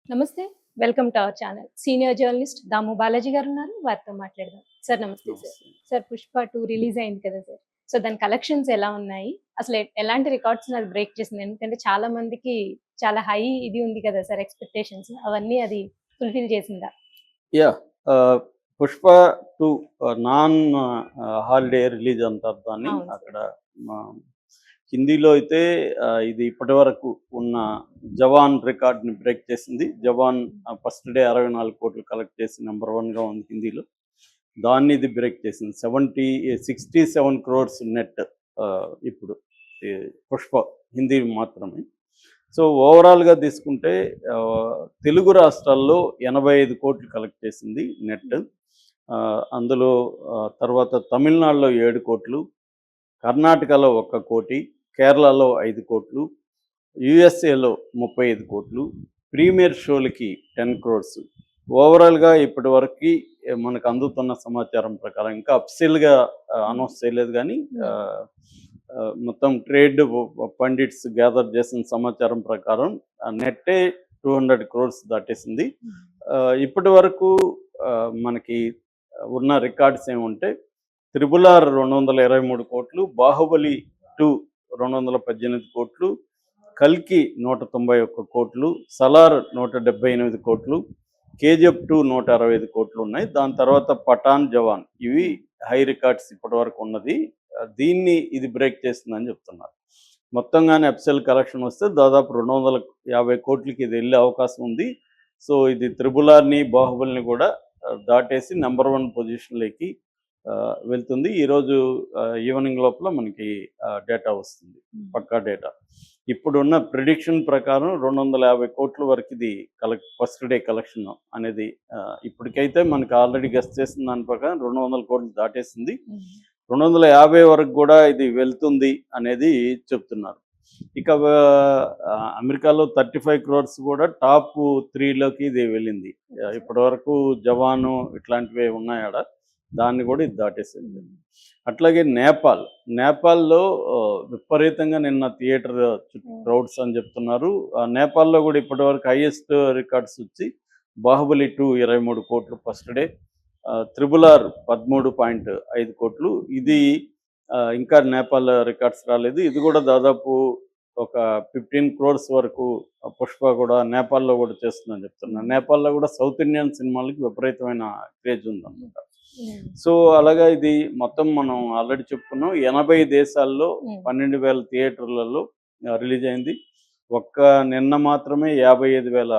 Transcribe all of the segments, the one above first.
నమస్తే. Welcome to our channel. Senior journalist Damu Balaji garu ఉన్నారు. వారితో మాట్లాడదాం. సార్ నమస్తే సార్. నమస్తే. సార్ 'పుష్ప 2' రిలీజ్ అయింది కదా సార్. సో దాని కలెక్షన్స్ ఎలా ఉన్నాయి? అసలు ఎలాంటి రికార్డ్స్‌ని అది బ్రేక్ చేసింది? ఎందుకంటే చాలా మందికి చాలా హై ఇది ఉంది కదా సార్ ఎక్స్‌పెక్టేషన్స్. అవన్నీ అది ఫుల్‌ఫిల్ చేసిందా? Yeah! 'Pushpa 2' non holiday release అంటారు దాన్ని. అవును సార్. అక్కడ మా హిందీలో అయితే ఇది ఇప్పటివరకు ఉన్న 'జవాన్' రికార్డ్‌ని బ్రేక్ చేసింది. 'జవాన్' ఫస్ట్ డే 64 కోట్లు కలెక్ట్ చేసి నంబర్ 1గా ఉంది హిందీలో. దాన్ని ఇది బ్రేక్ చేసింది. 67 క్రోర్స్ నెట్ ఇప్పుడు ఈ 'పుష్ప' హిందీ మాత్రమే. సో ఓవరాల్‌గా తీసుకుంటే తెలుగు రాష్ట్రాల్లో 85 కోట్లు కలెక్ట్ చేసింది నెట్. అందులో తర్వాత తమిళనాడులో 7 కోట్లు, కర్ణాటకలో 1 కోటి, కేరళలో 5 కోట్లు, యూఎస్ఏలో 35 కోట్లు, ప్రీమియర్ షోలకి 10 క్రోర్స్. ఓవరాల్‌గా ఇప్పటివరకి మనకు అందుతున్న సమాచారం ప్రకారం ఇంకా అఫీషియల్‌గా అనౌన్స్ చేయలేదు కానీ మొత్తం ట్రేడ్ పండిట్స్ గ్యాదర్ చేసిన సమాచారం ప్రకారం నెట్టే 200 క్రోర్స్ దాటేసింది. ఇప్పటి వరకు మనకి ఉన్న రికార్డ్స్ ఏముంటే 'త్రిబుల్-ఆర్' 223 కోట్లు, 'బాహుబలి 2' 218 కోట్లు, 'కల్కి' 191 కోట్లు, 'సలార్' 178 కోట్లు, 'కేజీఎఫ్ 2' 165 కోట్లు ఉన్నాయి. దాని తర్వాత 'పఠాన్', 'జవాన్' ఇవి హై రికార్డ్స్ ఇప్పటివరకు ఉన్నది. దీన్ని ఇది బ్రేక్ చేస్తుందని చెప్తున్నారు. మొత్తంగానే అఫీషియల్ కలెక్షన్ వస్తే దాదాపు 250 కోట్లకి ఇది వెళ్ళే అవకాశం ఉంది. సో ఇది 'త్రిబుల్-ఆర్'ని, 'బాహుబలిని' కూడా దాటేసి నంబర్ 1 పొజిషన్లోకి వెళ్తుంది. ఈరోజు ఈవినింగ్ లోపల మనకి డేటా వస్తుంది, పక్కా డేటా. ఇప్పుడున్న ప్రిడిక్షన్ ప్రకారం 250 కోట్ల వరకు ఇది ఫస్ట్ డే కలెక్షన్ అనేది ఇప్పటికైతే మనకి ఆల్రెడీ గెస్ట్ చేసిన దాని ప్రకారం 200 కోట్లు దాటేసింది. 250 వరకు కూడా ఇది వెళ్తుంది అనేది చెప్తున్నారు. ఇక అమెరికాలో 35 క్రోర్స్ కూడా టాప్ 3లోకి ఇది వెళ్ళింది. ఇప్పటివరకు 'జవాను' ఇట్లాంటివి ఉన్నాయాడ, దాన్ని కూడా ఇది దాటేసింది. అట్లాగే నేపాల్లో విపరీతంగా నిన్న థియేటర్ క్రౌడ్స్ అని చెప్తున్నారు. నేపాల్లో కూడా ఇప్పటివరకు హైయెస్ట్ రికార్డ్స్ వచ్చి 'బాహుబలి 2' 23 కోట్లు ఫస్ట్ డే, 'త్రిబుల్-ఆర్' 13.5 కోట్లు. ఇది ఇంకా నేపాల్ రికార్డ్స్ రాలేదు. ఇది కూడా దాదాపు ఒక 15 క్రోర్స్ వరకు 'పుష్ప' కూడా నేపాల్లో కూడా చేస్తుందని చెప్తున్నారు. నేపాల్లో కూడా సౌత్ ఇండియన్ సినిమాలకి విపరీతమైన క్రేజ్ ఉందన్నమాట. సో అలాగా ఇది మొత్తం మనం ఆల్రెడీ చెప్పుకున్నాం, 80 దేశాల్లో 12,000 థియేటర్లలో రిలీజ్ అయింది. నిన్న మాత్రమే 55,000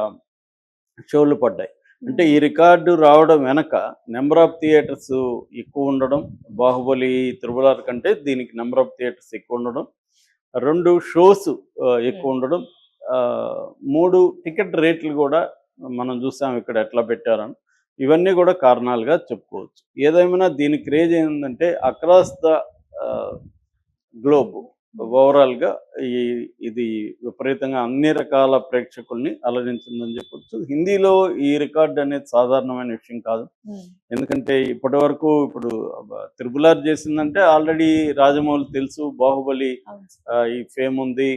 షోలు పడ్డాయి. అంటే ఈ రికార్డు రావడం వెనక నెంబర్ ఆఫ్ థియేటర్స్ ఎక్కువ ఉండడం, 'బాహుబలి', 'త్రిబుల్-ఆర్' కంటే దీనికి నెంబర్ ఆఫ్ థియేటర్స్ ఎక్కువ ఉండడం, 2 షోస్ ఎక్కువ ఉండడం, 3 టికెట్ రేట్లు కూడా మనం చూసాం ఇక్కడ ఎట్లా పెట్టారని. ఇవన్నీ కూడా కారణాలుగా చెప్పుకోవచ్చు. ఏదేమైనా దీని క్రేజ్ ఏంటంటే అక్రాస్ ద గ్లోబ్ ఓవరాల్గా ఇది విపరీతంగా అన్ని రకాల ప్రేక్షకుల్ని అలరించిందని చెప్పొచ్చు. హిందీలో ఈ రికార్డ్ అనేది సాధారణమైన విషయం కాదు. ఎందుకంటే ఇప్పుడు 'త్రిబుల్-ఆర్' చేసిందంటే ఆల్రెడీ రాజమౌళి తెలుసు, 'బాహుబలి' ఈ ఫేమ్ ఉంది.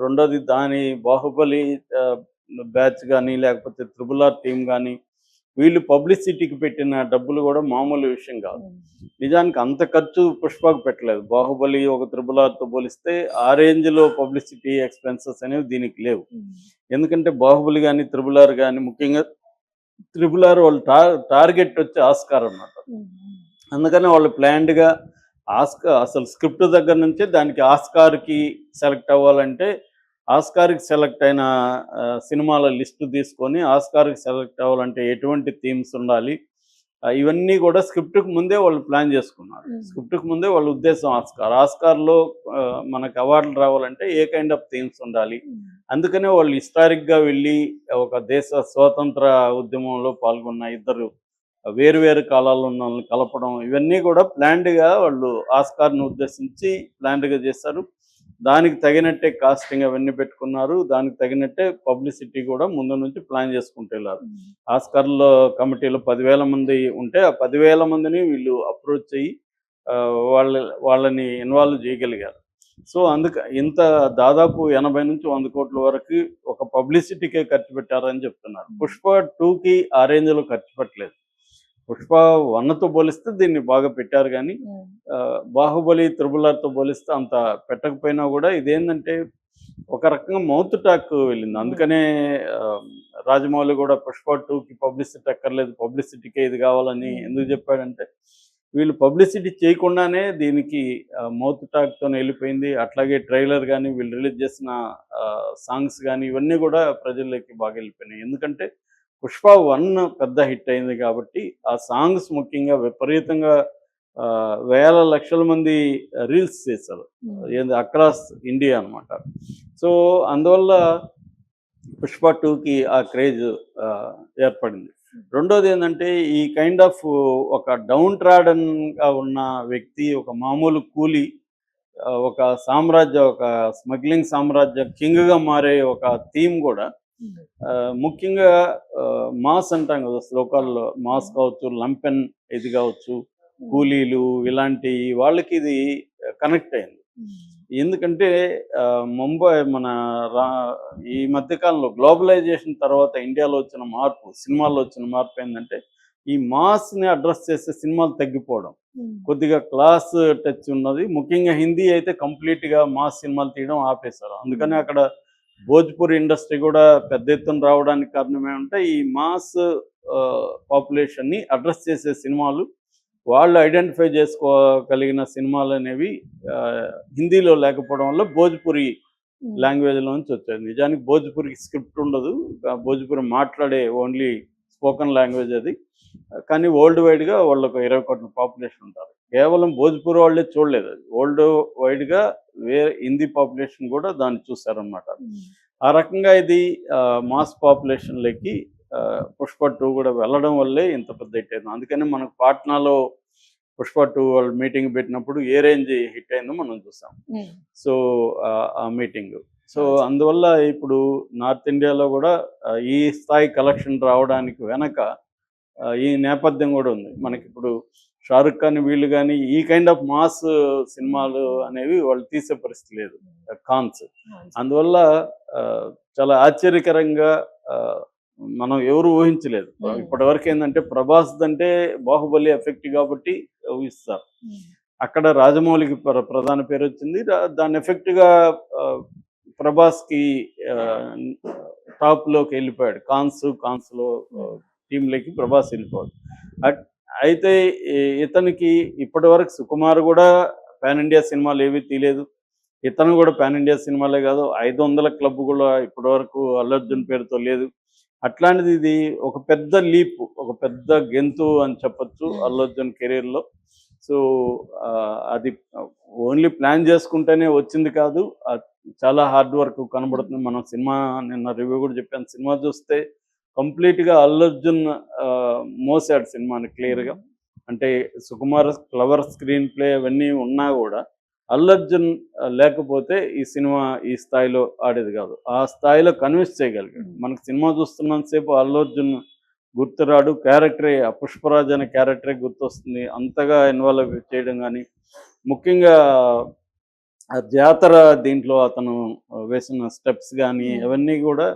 రెండోది దాని 'బాహుబలి' బ్యాచ్ కానీ లేకపోతే 'త్రిబుల్-ఆర్' టీం కానీ వీళ్ళు పబ్లిసిటీకి పెట్టిన డబ్బులు కూడా మామూలు విషయం కాదు. నిజానికి అంత ఖర్చు 'పుష్ప'కు పెట్టలేదు. 'బాహుబలి' ఒక 'త్రిబుల్-ఆర్'తో పోలిస్తే ఆ రేంజ్లో పబ్లిసిటీ ఎక్స్పెన్సెస్ అనేవి దీనికి లేవు. ఎందుకంటే 'బాహుబలి' కానీ 'త్రిబుల్-ఆర్' కానీ, ముఖ్యంగా 'త్రిబుల్-ఆర్' వాళ్ళు టార్గెట్ వచ్చి ఆస్కార్ అన్నమాట. అందుకని వాళ్ళు ప్లాన్డ్గా అసలు స్క్రిప్ట్ దగ్గర నుంచే దానికి ఆస్కార్కి సెలెక్ట్ అవ్వాలంటే ఆస్కార్కి సెలెక్ట్ అయిన సినిమాల లిస్టు తీసుకొని ఆస్కార్కి సెలెక్ట్ అవ్వాలంటే ఎటువంటి థీమ్స్ ఉండాలి, ఇవన్నీ కూడా స్క్రిప్ట్కి ముందే వాళ్ళు ప్లాన్ చేసుకున్నారు. స్క్రిప్ట్కి ముందే వాళ్ళ ఉద్దేశం ఆస్కార్లో మనకు అవార్డులు రావాలంటే ఏ కైండ్ ఆఫ్ థీమ్స్ ఉండాలి. అందుకనే వాళ్ళు హిస్టారిక్గా వెళ్ళి ఒక దేశ స్వాతంత్ర ఉద్యమంలో పాల్గొన్న ఇద్దరు వేరు కాలాల్లో ఉన్న వాళ్ళని కలపడం, ఇవన్నీ కూడా ప్లాన్డ్గా వాళ్ళు ఆస్కార్ను ఉద్దేశించి ప్లాన్డ్గా చేస్తారు. దానికి తగినట్టే కాస్టింగ్ అవన్నీ పెట్టుకున్నారు. దానికి తగినట్టే పబ్లిసిటీ కూడా ముందు నుంచి ప్లాన్ చేసుకుంటూ వెళ్ళారు. ఆస్కార్లో కమిటీలో 10,000 మంది ఉంటే ఆ 10,000 మందిని వీళ్ళు అప్రోచ్ అయ్యి వాళ్ళని ఇన్వాల్వ్ చేయగలిగారు. సో ఇంత దాదాపు 80 నుంచి 100 కోట్ల వరకు ఒక పబ్లిసిటీకే ఖర్చు పెట్టారని చెప్తున్నారు. పుష్ప 2కి ఆ రేంజ్లో ఖర్చు పెట్టలేదు. పుష్ప 1తో పోలిస్తే దీన్ని బాగా పెట్టారు కానీ బాహుబలి త్రిబుల్ ఆర్తో పోలిస్తే అంత పెట్టకపోయినా కూడా ఇదేంటంటే ఒక రకంగా మౌత్ టాక్ వెళ్ళింది. అందుకనే రాజమౌళి కూడా పుష్ప 2కి పబ్లిసిటీ అక్కర్లేదు, పబ్లిసిటీకే ఇది కావాలని ఎందుకు చెప్పాడంటే వీళ్ళు పబ్లిసిటీ చేయకుండానే దీనికి మౌత్ టాక్తో వెళ్ళిపోయింది. అట్లాగే ట్రైలర్ కానీ వీళ్ళు రిలీజ్ చేసిన సాంగ్స్ కానీ ఇవన్నీ కూడా ప్రజల్లోకి బాగా వెళ్ళిపోయినాయి. ఎందుకంటే పుష్ప 1 పెద్ద హిట్ అయింది కాబట్టి ఆ సాంగ్స్ ముఖ్యంగా విపరీతంగా వేల లక్షల మంది రీల్స్ చేశారు ఏంది అక్రాస్ ఇండియా అనమాట. సో అందువల్ల పుష్ప 2కి ఆ క్రేజ్ ఏర్పడింది. రెండోది ఏంటంటే ఈ కైండ్ ఆఫ్ ఒక డౌన్ ట్రాడన్గా ఉన్న వ్యక్తి, ఒక మామూలు కూలీ, ఒక ఒక స్మగ్లింగ్ సామ్రాజ్య కింగ్గా మారే ఒక థీమ్ కూడా ముఖ్యంగా మాస్ అంటాం కదా శ్లోకాల్లో, మాస్ కావచ్చు, లంపెన్ ఇది కావచ్చు, కూలీలు ఇలాంటి వాళ్ళకి ఇది కనెక్ట్ అయింది. ఎందుకంటే ముంబై ఈ మధ్యకాలంలో గ్లోబలైజేషన్ తర్వాత ఇండియాలో వచ్చిన మార్పు, సినిమాల్లో వచ్చిన మార్పు ఏంటంటే ఈ మాస్ని అడ్రస్ చేసే సినిమాలు తగ్గిపోవడం, కొద్దిగా క్లాస్ టచ్ ఉన్నది. ముఖ్యంగా హిందీ అయితే కంప్లీట్గా మాస్ సినిమాలు తీయడం ఆపేశారు. అందుకని అక్కడ భోజ్పూరి ఇండస్ట్రీ కూడా పెద్ద ఎత్తున రావడానికి కారణం ఏమంటే ఈ మాస్ పాపులేషన్ని అడ్రస్ చేసే సినిమాలు, వాళ్ళు ఐడెంటిఫై చేసుకోగలిగిన సినిమాలు అనేవి హిందీలో లేకపోవడం వల్ల భోజ్పురి లాంగ్వేజ్లో నుంచి వచ్చాయి. నిజానికి భోజ్పురికి స్క్రిప్ట్ ఉండదు, భోజ్పురి మాట్లాడే ఓన్లీ స్పోకన్ లాంగ్వేజ్ అది. కానీ వరల్డ్ వైడ్గా వాళ్ళకు 20 కోట్ల పాపులేషన్ ఉంటారు. కేవలం భోజ్పూరి వాళ్ళే చూడలేదు, అది వరల్డ్ వైడ్గా హిందీ పాపులేషన్ కూడా దాన్ని చూశారనమాట. ఆ రకంగా ఇది మాస్ పాపులేషన్లోకి పుష్ప 2 కూడా వెళ్ళడం వల్లే ఇంత పెద్ద హిట్ అయింది. అందుకని మనకు పాట్నాలో పుష్ప 2 వాళ్ళు మీటింగ్ పెట్టినప్పుడు ఏ రేంజ్ హిట్ అయిందో మనం చూసాం. సో ఆ మీటింగ్, సో అందువల్ల ఇప్పుడు నార్త్ ఇండియాలో కూడా ఈ స్థాయి కలెక్షన్ రావడానికి వెనక ఈ నేపథ్యం కూడా ఉంది. మనకి ఇప్పుడు షారుఖ్ ఖాన్ వీళ్ళు కానీ ఈ కైండ్ ఆఫ్ మాస్ సినిమాలు అనేవి వాళ్ళు తీసే పరిస్థితి లేదు ఖాన్స్. అందువల్ల చాలా ఆశ్చర్యకరంగా మనం ఎవరు ఊహించలేదు. ఇప్పటి వరకు ఏంటంటే ప్రభాస్ అంటే బాహుబలి ఎఫెక్ట్ కాబట్టి ఊహిస్తారు, అక్కడ రాజమౌళికి ప్రధాన పేరు వచ్చింది. దాని ఎఫెక్ట్గా ప్రభాస్కి టాప్లోకి వెళ్ళిపోయాడు, కాన్స్లో టీంలోకి ప్రభాస్ వెళ్ళిపోయాడు. అయితే ఇతనికి ఇప్పటి వరకు సుకుమార్ కూడా పాన్ ఇండియా సినిమాలు ఏవి తీయలేదు, ఇతను కూడా పాన్ ఇండియా సినిమాలే కాదు 500 క్లబ్ కూడా ఇప్పటి వరకు అల్లు అర్జున్ పేరుతో లేదు. అట్లాంటిది ఇది ఒక పెద్ద లీప్, ఒక పెద్ద గెంతు అని చెప్పొచ్చు అల్లు అర్జున్ కెరీర్లో. సో అది ఓన్లీ ప్లాన్ చేసుకుంటేనే వచ్చింది కాదు, చాలా హార్డ్ వర్క్ కనబడుతుంది. మనం సినిమా నిన్న రివ్యూ కూడా చెప్పాను, సినిమా చూస్తే కంప్లీట్గా అల్లు అర్జున్ మోసాడు సినిమాని క్లియర్గా. అంటే సుకుమార్ క్లవర్ స్క్రీన్ ప్లే అవన్నీ ఉన్నా కూడా అల్లు అర్జున్ లేకపోతే ఈ సినిమా ఈ స్థాయిలో ఆడేది కాదు, ఆ స్థాయిలో కన్విన్స్ చేయగలిగాడు. మనకు సినిమా చూస్తున్నంతసేపు అల్లు అర్జున్ గుర్తురాడు, క్యారెక్టరే పుష్పరాజ్ అనే క్యారెక్టరే గుర్తొస్తుంది. అంతగా ఇన్వాల్వ్ చేయడం కానీ, ముఖ్యంగా జాతర దీంట్లో అతను వేసిన స్టెప్స్ కానీ అవన్నీ కూడా